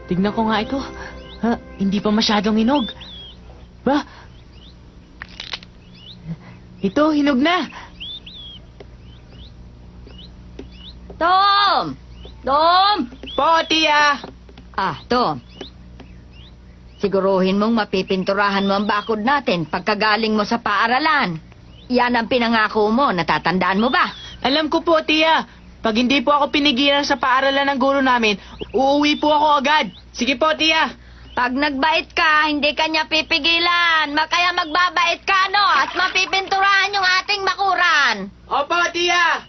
Tignan ko nga ito. Ha, hindi pa masyadong hinog. Ba? Ito, hinog na. Tom! Tom! Po, tiya. Tom. Siguruhin mong mapipinturahan mo ang bakod natin pagkagaling mo sa paaralan. Yan ang pinangako mo. Natatandaan mo ba? Alam ko po, tiya. Pag hindi po ako pinigilan sa paaralan ng guro namin, uuwi po ako agad. Sige po, tiya. Pag nagbait ka, hindi ka niya pipigilan. Kaya magbabait ka, no? At mapipinturahan yung ating bakuran. Opo, tiya.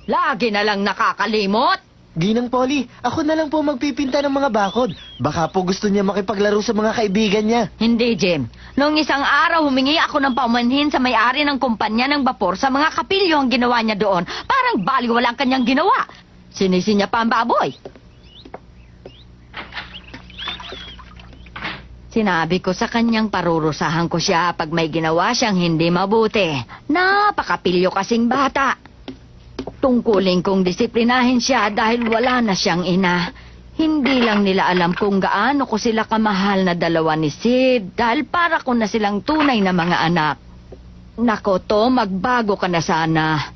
Lagi na lang nakakalimot. Ginang Polly, ako na lang po magpipinta ng mga bakod. Baka po gusto niya makipaglaro sa mga kaibigan niya. Hindi, Jim. Noong isang araw, humingi ako ng paumanhin sa may-ari ng kumpanya ng bapor sa mga kapilyo ang ginawa niya doon. Parang baliwala ang kanyang ginawa. Sinisi niya pa ang baboy. Sinabi ko sa kanyang parurusahan ko siya pag may ginawa siyang hindi mabuti. Napakapilyo kasing bata. Tungkulin kong disiplinahin siya dahil wala na siyang ina. Hindi lang nila alam kung gaano ko sila kamahal na dalawa ni Sid dahil para ko na silang tunay na mga anak. Nako, Tom, magbago ka na sana.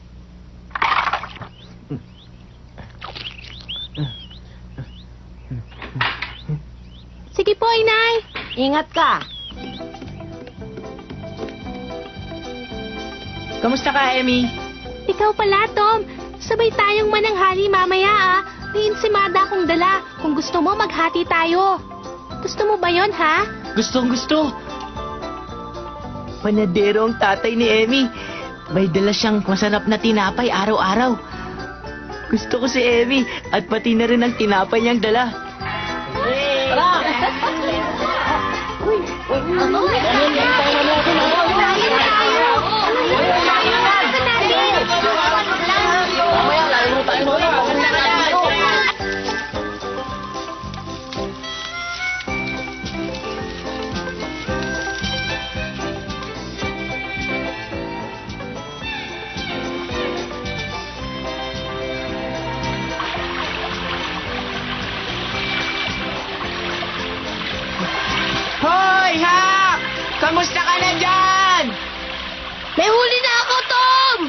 Sige po, Inay. Ingat ka. Kamusta ka, Emmy? Ikaw pala, Tom. Sabay tayong mananghali mamaya, ah. May insimada akong dala. Kung gusto mo, maghati tayo. Gusto mo ba yon, ha? Gustong gusto. Panadero ang tatay ni Emmy. May dala siyang masarap na tinapay araw-araw. Gusto ko si Emmy at pati na rin ang tinapay niyang dala. Hoy, Hak! Kamusta ka na dyan? May huli na ako, Tom!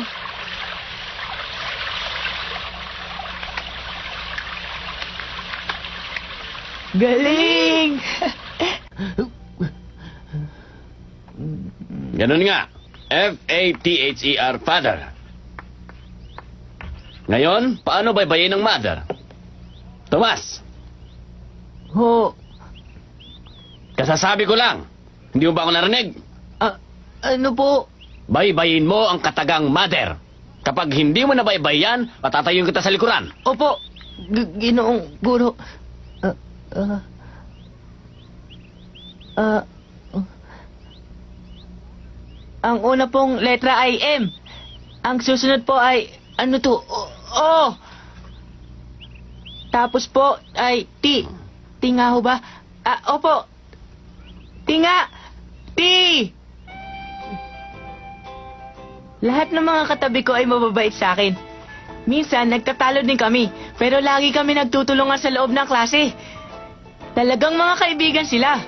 Galing! Ganun nga. F-A-T-H-E-R, father. Ngayon, paano baybayin ng mother? Tomas, Ho, kasasabi ko lang. Hindi mo ba ako narinig? ano po? Baybayin mo ang katagang mother. Kapag hindi mo na baybayan, patatayin kita sa likuran. Opo, ginoong guro. Ang una pong letra ay M. Ang susunod po ay, ano to? O. Tapos po ay T. T nga ho ba? Opo. T nga. T. Lahat ng mga katabi ko ay mababait sa akin. Minsan, nagtatalo din kami, pero lagi kami nagtutulungan sa loob ng klase. Talagang mga kaibigan sila.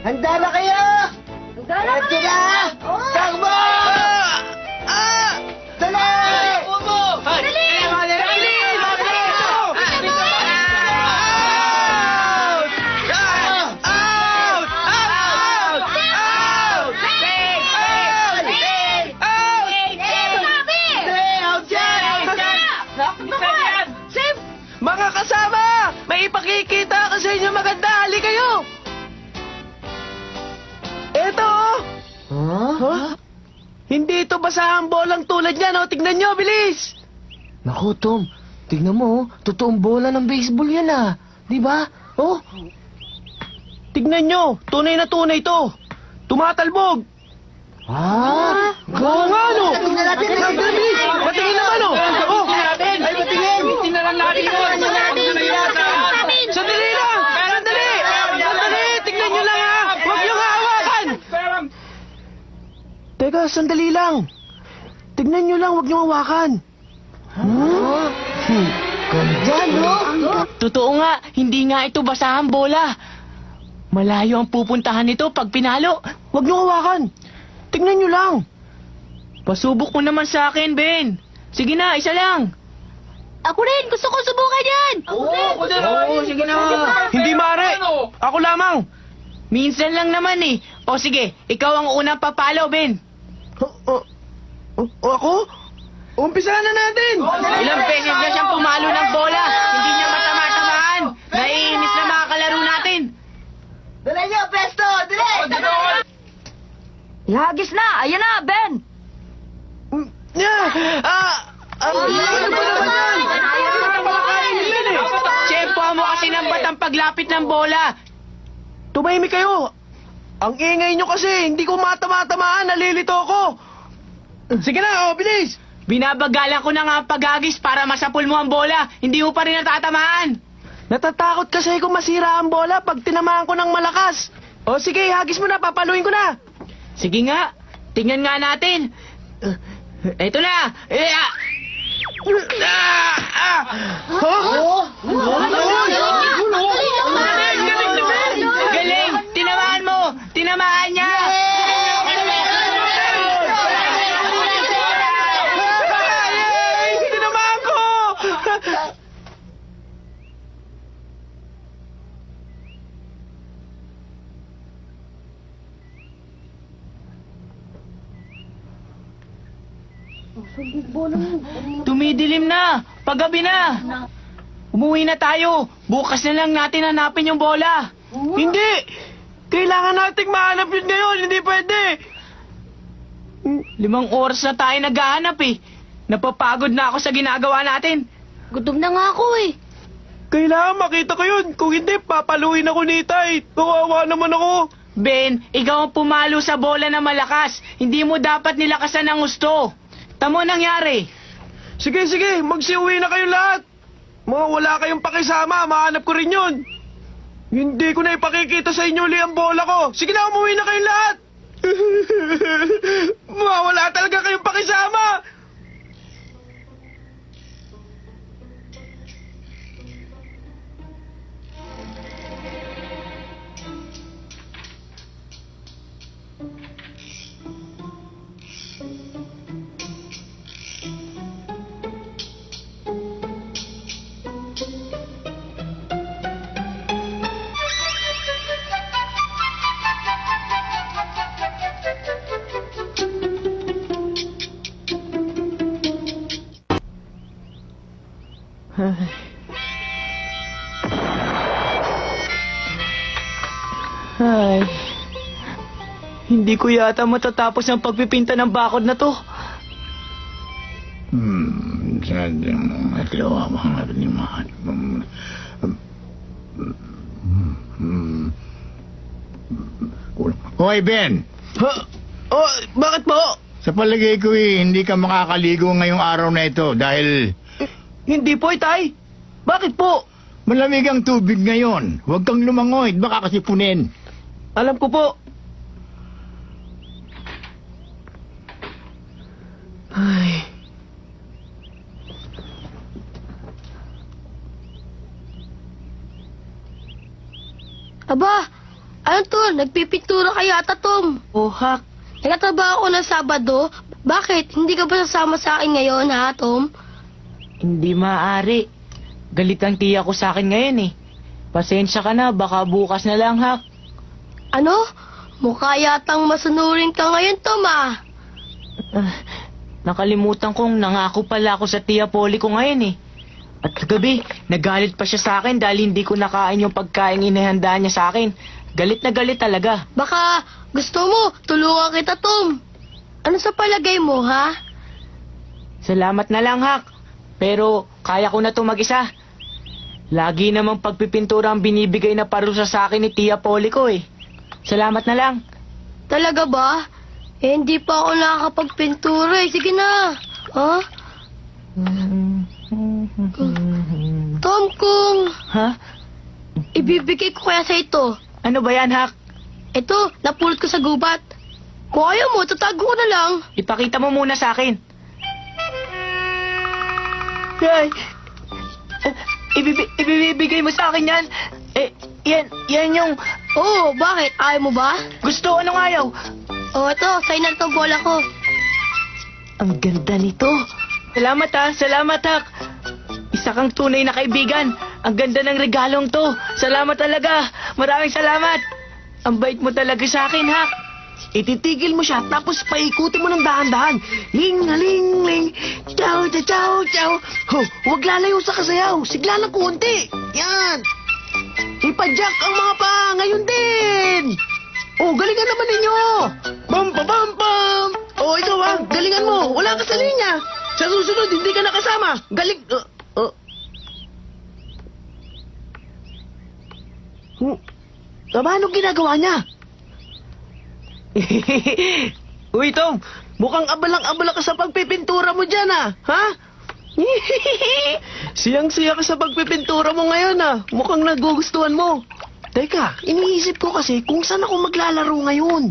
Handa na kayo! Handa na Diretso na! Takbo! Dali! Dali! Mga kasama! May ipakikita ako sa inyo maganda. Hali kayo! Eto! Huh? Hindi ito basahang bolang tulad niyan, oh. Tignan nyo, bilis! Naku, Tom. Tignan mo, totoong bola ng baseball yan, ah. Di ba? Oh, Tignan nyo, tunay na tunay to. Tumatalbog. Oo nga, no? Tingnan natin, Bilis! Patingin naman, oh! Oh! Ay, patingin! Tinaran natin yun! Sandali lang! Sandali! Sandali! Tignan nyo lang, ha! Huwag nyo hawakan! Teka, sandali lang. Tignan nyo lang, huwag nyo hawakan. Ganda, no? Totoo nga, hindi nga ito basahang bola. Malayo ang pupuntahan nito pag pinalo. Huwag niyo hawakan. Tingnan niyo lang. Pasubok mo naman sa akin, Ben. Sige na, isa lang. Ako rin, gusto ko subukan yan! Oo, sige na. Hindi maaari. Ako lamang. Minsan lang naman eh. O sige, ikaw ang unang papalo, Ben. Ako? Umpisa na natin. Ilang beses na siyang pumalo ng bola. Hindi niya matama-tamaan. Naiinis na mga kalaro natin. Dala niyo, Presto! Dali! Ihagis na! Ayan na, Ben! Ano ba naman yan? Tsempo mo kasi ng batang paglapit ng bola. Tumahimik kayo. Ang ingay niyo kasi, hindi ko matama-tamaan, nalilito ako. Sige na, bilis. Binabagalan ko na nga ang paghagis para masapul mo ang bola. Hindi mo pa rin natatamaan. Natatakot kasi kung masira ang bola pag tinamaan ko ng malakas. O sige, hagis mo na, papaluin ko na. Sige nga, tingnan nga natin. Ito na. Galing! Tinamaan mo! Tinamaan niya! Tinamaan ko! Tumidilim na! Paggabi na! Umuwi na tayo! Bukas na lang natin hanapin yung bola! Hindi! Kailangan nating mahanap yun ngayon, hindi pwede! 5 oras na tayo naghahanap eh. Napapagod na ako sa ginagawa natin. Gutom na nga ako eh. Kailangan makita ko yun. Kung hindi, papaluin ako ni Tay. Kawawa naman ako. Ben, ikaw ang pumalo sa bola na malakas. Hindi mo dapat nilakasan ng gusto. Tamo nangyari. Sige, magsiuwi na kayong lahat. Mga wala kayong pakisama, mahanap ko rin yun. Hindi ko na ipakikita sa inyo uli ang bola ko. Sige na, umuwi na kayong lahat. Wala talaga kayong pakisama. Ay, hindi ko yata matatapos ang pagpipinta ng bakod na to. Hoy, Ben! Oh, bakit po? Sa palagay ko hindi ka makakaligo ngayong araw na ito dahil Hindi po, Tay. Bakit po? malamig ang tubig ngayon. Huwag kang lumangoy, baka kasipunin. Alam ko po. Ay. Aba, ano to? Nagpipintura ka yata, Tom. Oh, Hak. Nagtatrabaho ako ng Sabado. Bakit? Hindi ka ba sasama sa akin ngayon, ha, Tom? Hindi maaari. Galit ang tiya ko sa akin ngayon eh. Pasensya ka na, baka bukas na lang, Hak. Ano? Mukha yatang masunurin ka ngayon, Tom, ah. Nakalimutan kong nangako pala ako sa tiya Polly ko ngayon eh. At kagabi, nagalit pa siya sa akin dahil hindi ko nakain yung pagkain inihanda niya sa akin. Galit na galit talaga. Baka gusto mo, tulungan kita, Tom. Ano sa palagay mo, ha? Salamat na lang, Hak. Pero kaya ko na to mag-isa. Lagi namang pagpipintura ang binibigay na parusa sa akin ni Tia Polly ko eh. Salamat na lang. Talaga ba? Eh, hindi pa ako nakakapagpintura eh. Sige na. Ha? Tom, kung Ha? ibibigay ko kaya sa ito. Ano ba yan, Hak? Ito, napulot ko sa gubat. Kung ayaw mo, tatago ko na lang. Ipakita mo muna sa akin. Ay! ibibigay mo sa akin yan? Yan yung... Oo, bakit? Ayaw mo ba? Gusto, anong ayaw? Oo, ito. Sa'yo na itong bola ko. Ang ganda nito. Salamat ha, salamat ha. Isa kang tunay na kaibigan. Ang ganda ng regalong to. Salamat talaga. Maraming salamat. Ang bait mo talaga sa akin, ha? Ititigil mo siya, tapos paikutin mo ng dahan-dahan. Ling, ling, ling. Chow, chow, chow, chow. Huwag lalayo sa kasayaw. Sigla ng kunti. Yan. Ipadyak ang mga pa. Ngayon din. Galingan naman ninyo. Bam, bam, bam, bam. Ikaw galingan mo. Wala ka sa linya. Sa susunod, hindi ka nakasama. Galing... Paano ginagawa niya? Uy, Tom, mukhang abalang-abala ka sa pagpipintura mo dyan, ha? Siyang-siya ka sa pagpipintura mo ngayon, Mukhang nagugustuhan mo. Teka, iniisip ko kasi kung saan ako maglalaro ngayon.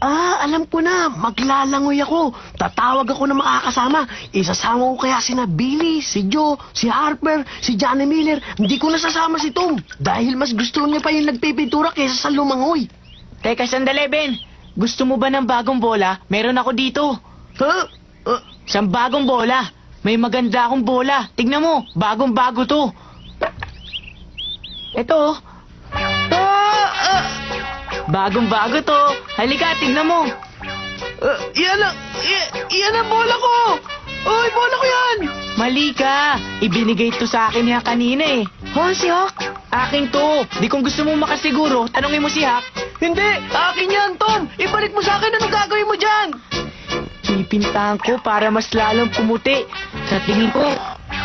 Alam ko na, maglalangoy ako. Tatawag ako ng makakasama. Isasama ko kaya sina Billy, si Joe, si Harper, si Johnny Miller. Hindi ko nasasama si Tom dahil mas gusto niya pa yung nagpipintura kaysa sa lumangoy. Teka, sandali, Ben. Gusto mo ba ng bagong bola? Meron ako dito. Ha? Isang bagong bola. May maganda akong bola. Tignan mo, bagong-bago to. Ito. Bagong-bago to. Halika, tignan mo. Yan ang bola ko. Oy, bola ko yan. Mali ka. Ibinigay to sa akin niya kanina eh. Si Hak? Akin to. Di kung gusto mo makasiguro, tanongin mo si Hak. Hindi, akin yan, Tom. Ibalik mo sa akin, anong gagawin mo dyan? Pipintahan ko para mas lalong pumuti. Sa tingin ko,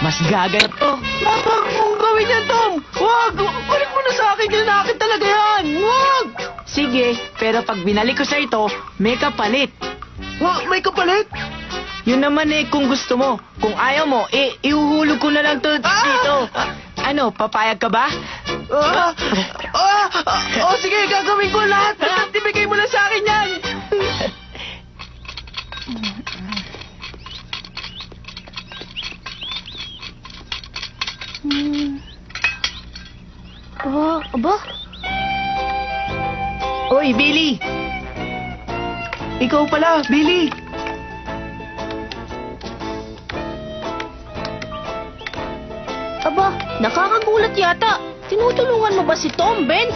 mas gaganap to. Huwag mong gawin yan, Tom. Huwag, balik mo na sa akin yan. Akin talaga yan. Huwag. Sige, pero pag binalik ko sa ito, may kapalit. May kapalit? Yun naman eh kung gusto mo. Kung ayaw mo, ihuhulog ko na lang to dito. Ano, papayag ka ba? Sige, gagawin ko lahat. Ibigay mo na sa akin yan. Aba? Oy, Billy! Ikaw pala, Billy. Aba, nakakagulat yata. Tinutulungan mo ba si Tom, Ben?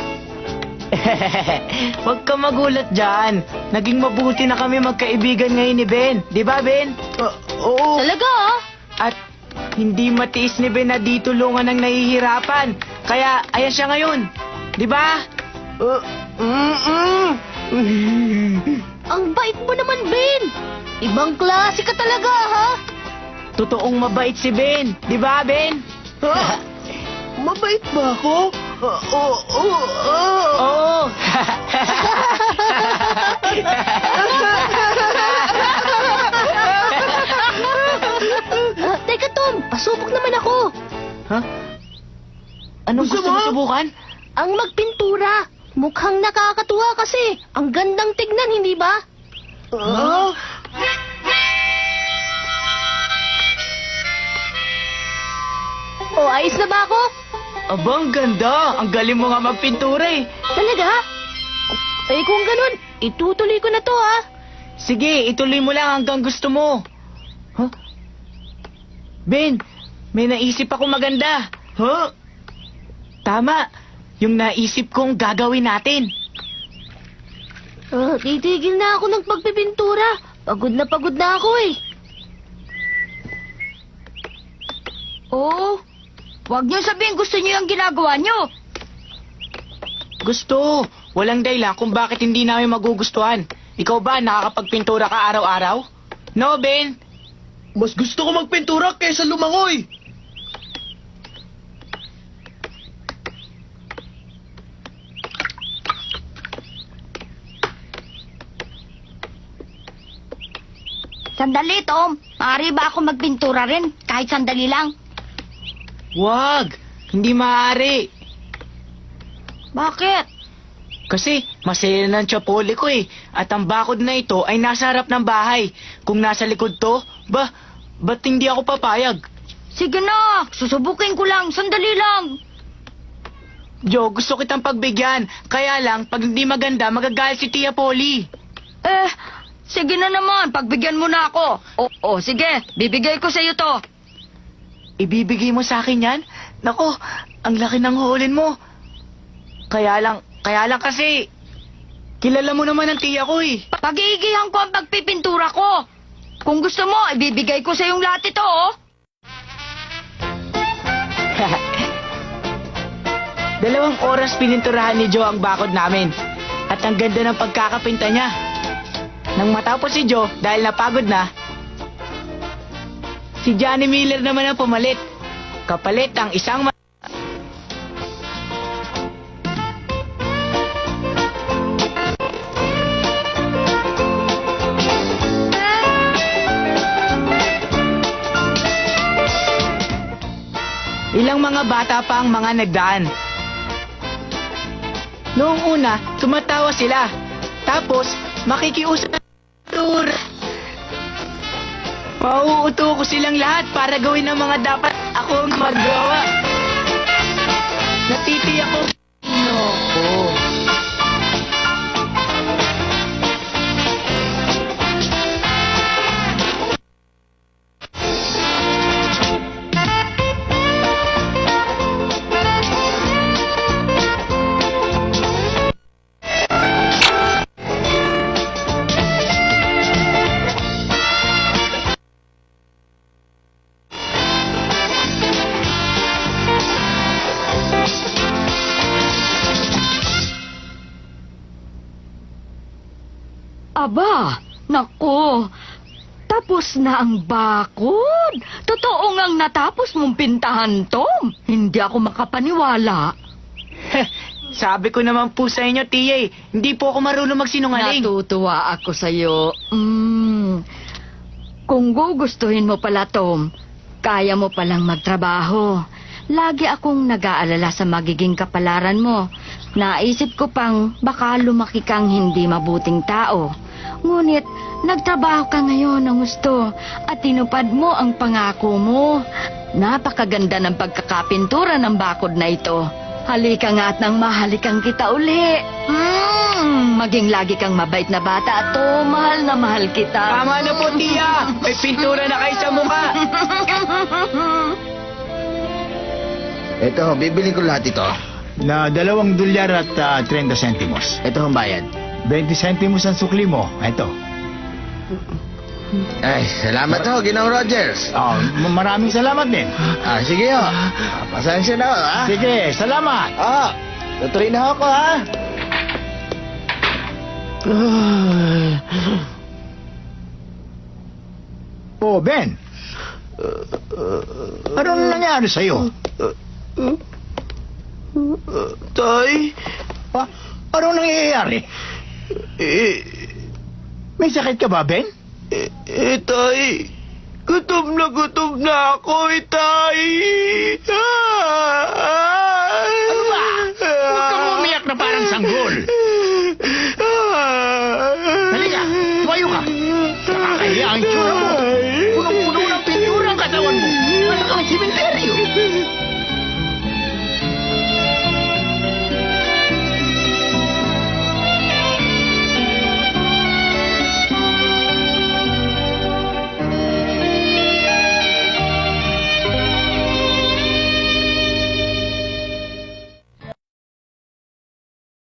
Huwag ka magulat dyan. Naging mabuti na kami magkaibigan ngayon ni Ben. Di ba, Ben? Oo. Talaga, At hindi matiis ni Ben na di tulungan ng nahihirapan. Kaya, ayan siya ngayon. Di ba? Ang bait mo naman, Ben. Ibang klase ka talaga, ha? Totoong mabait si Ben. Di ba, Ben? Mabait ba ako? Oo. Teka, Tom. Pasubok naman ako. Ha? Anong Gusto gusto mo mo? subukan? Ang magpintura. Mukhang nakakatuwa kasi. Ang gandang tignan, hindi ba? O, ayos na ba ako? Abang ganda. Ang galing mo nga magpintura eh. Talaga? Kung ganun, itutuloy ko na to, ha? Sige, ituloy mo lang hanggang gusto mo. Huh? Ben, may naisip ako maganda. Tama. Yung naisip kong gagawin natin. Titigil na ako ng pagpipintura. Pagod na ako eh. Oh, huwag niyo sabihin gusto niyo yung ginagawa niyo. Gusto. Walang dahilan kung bakit hindi namin magugustuhan. Ikaw ba nakakapagpintura ka araw-araw? No, Ben? Mas gusto ko magpintura kaysa lumangoy. Sandali, Tom. Maaari ba ako magpintura rin? Kahit sandali lang. Wag. Hindi maaari. Bakit? Kasi masaya ng tsapoli ko eh. At ang bakod na ito ay nasa harap ng bahay. Kung nasa likod to, ba't hindi ako papayag? Sige na, susubukin ko lang. Sandali lang. Jo, gusto kitang pagbigyan. Kaya lang, pag hindi maganda, magagalit si Tia Polly. Sige na naman. Pagbigyan mo na ako. Sige. Bibigay ko sa'yo to. Ibibigay mo sa akin yan? Nako, ang laki ng hulin mo. Kaya lang kasi, kilala mo naman ang tiya ko eh. Pag-iigihan ko ang pagpipintura ko. Kung gusto mo, ibibigay ko sa yung lahat ito, oh. 2 oras pininturahan ni Joe ang bakod namin. At ang ganda ng pagkakapinta niya. Nang matapos si Joe, dahil napagod na, si Johnny Miller naman ang pumalit. Kapalit ang isang Ilang mga bata pa ang mga nagdaan. Noong una, tumatawa sila. Tapos, makikiusap. Mauuto ko silang lahat para gawin ang mga dapat akong magawa. Natitiyak ko. Noko. Aba, naku. Tapos na ang bakod. Totoo ngang natapos mong pintahan, Tom. Hindi ako makapaniwala. Sabi ko naman po sa inyo, Tia, hindi po ako marunong magsinungaling. Natutuwa ako sa'yo. Kung gugustuhin mo pala, Tom, kaya mo palang magtrabaho. Lagi akong nag-aalala sa magiging kapalaran mo. Naisip ko pang baka lumaki kang hindi mabuting tao. Ngunit, nagtrabaho ka ngayon ng gusto at tinupad mo ang pangako mo. Napakaganda ng pagkakapintura ng bakod na ito. Halika nga at nang mahalikan kita uli. Maging lagi kang mabait na bata at mahal na mahal kita. Tama na po, Tia. May pintura na kayo sa mukha. Ito, bibili ko lahat ito. Na $2 at 30 sentimos. Ito ang bayad. 20 sentimos ang sukli mo. Ito. Ay, salamat ho, Ginoong Rogers. Maraming salamat din. Sige ho. Pasensya na ho, ha? Sige, salamat. Tutuloy na ako, ha? Oh, Ben. Anong nangyari sa'yo? Tay? Anong nangyayari? May sakit ka ba, Ben? Tay. Gutom na ako, Tay.